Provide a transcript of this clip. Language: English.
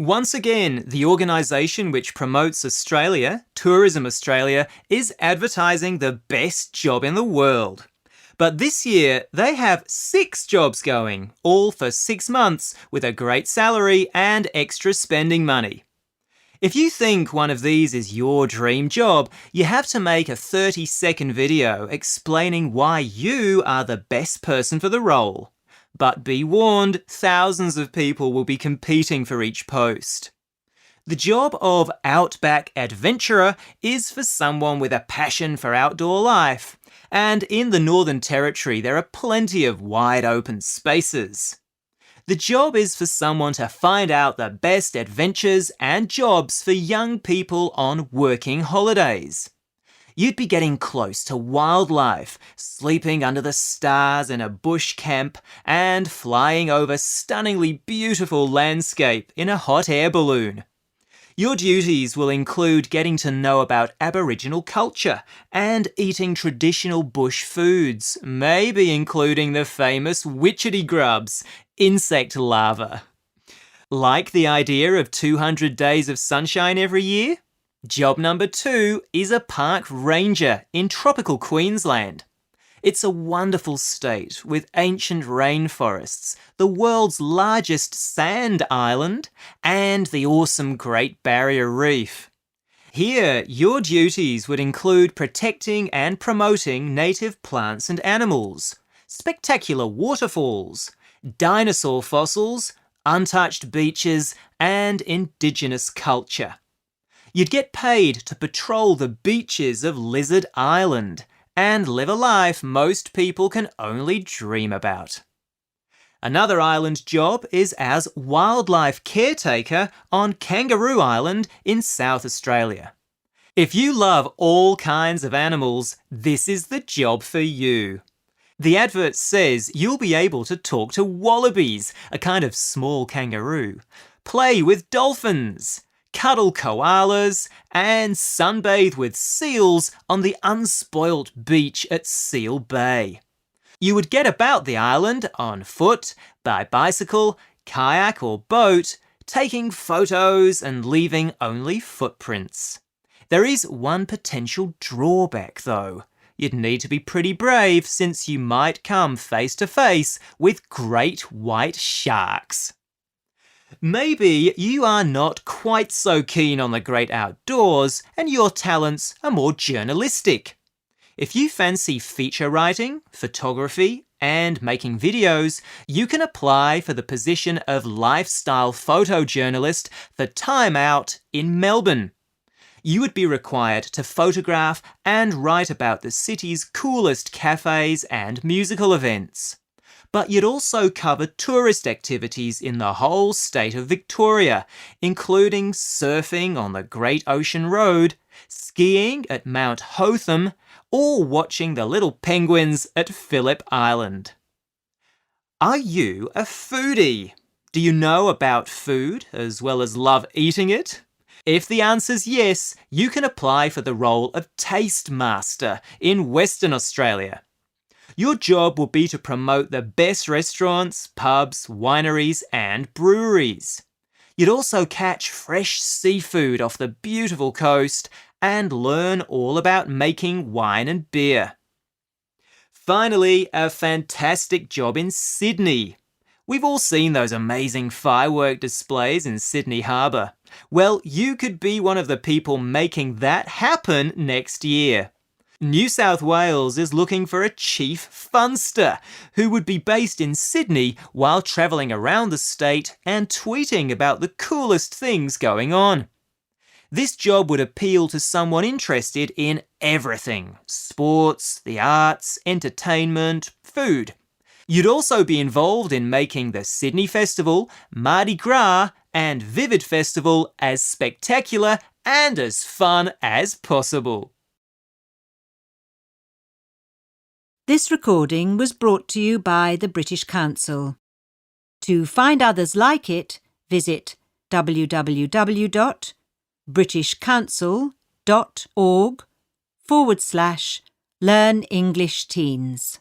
Once again, the organisation which promotes Australia, Tourism Australia, is advertising the best job in the world. But this year, they have 6 jobs going, all for 6 months, with a great salary and extra spending money. If you think one of these is your dream job, you have to make a 30-second video explaining why you are the best person for the role. But be warned, thousands of people will be competing for each post. The job of Outback Adventurer is for someone with a passion for outdoor life, and in the Northern Territory there are plenty of wide open spaces. The job is for someone to find out the best adventures and jobs for young people on working holidays. You'd be getting close to wildlife, sleeping under the stars in a bush camp, and flying over stunningly beautiful landscape in a hot air balloon. Your duties will include getting to know about Aboriginal culture and eating traditional bush foods, maybe including the famous witchetty grubs, insect larvae. Like the idea of 200 days of sunshine every year? Job number 2 is a park ranger in tropical Queensland. It's a wonderful state with ancient rainforests, the world's largest sand island, and the awesome Great Barrier Reef. Here, your duties would include protecting and promoting native plants and animals, spectacular waterfalls, dinosaur fossils, untouched beaches, and indigenous culture. You'd get paid to patrol the beaches of Lizard Island and live a life most people can only dream about. Another island job is as wildlife caretaker on Kangaroo Island in South Australia. If you love all kinds of animals, this is the job for you. The advert says you'll be able to talk to wallabies, a kind of small kangaroo, play with dolphins, cuddle koalas, and sunbathe with seals on the unspoilt beach at Seal Bay. You would get about the island on foot, by bicycle, kayak or boat, taking photos and leaving only footprints. There is one potential drawback though. You'd need to be pretty brave since you might come face to face with great white sharks. Maybe you are not quite so keen on the great outdoors and your talents are more journalistic. If you fancy feature writing, photography, and making videos, you can apply for the position of lifestyle photojournalist for Time Out in Melbourne. You would be required to photograph and write about the city's coolest cafes and musical events. But you'd also cover tourist activities in the whole state of Victoria, including surfing on the Great Ocean Road, skiing at Mount Hotham, or watching the little penguins at Phillip Island. Are you a foodie? Do you know about food as well as love eating it? If the answer's yes, you can apply for the role of Taste Master in Western Australia. Your job will be to promote the best restaurants, pubs, wineries, and breweries. You'd also catch fresh seafood off the beautiful coast and learn all about making wine and beer. Finally, a fantastic job in Sydney. We've all seen those amazing firework displays in Sydney Harbour. Well, you could be one of the people making that happen next year. New South Wales is looking for a chief funster who would be based in Sydney while travelling around the state and tweeting about the coolest things going on. This job would appeal to someone interested in everything: sports, the arts, entertainment, food. You'd also be involved in making the Sydney Festival, Mardi Gras, and Vivid Festival as spectacular and as fun as possible. This recording was brought to you by the British Council. To find others like it, visit www.britishcouncil.org/Learn English Teens.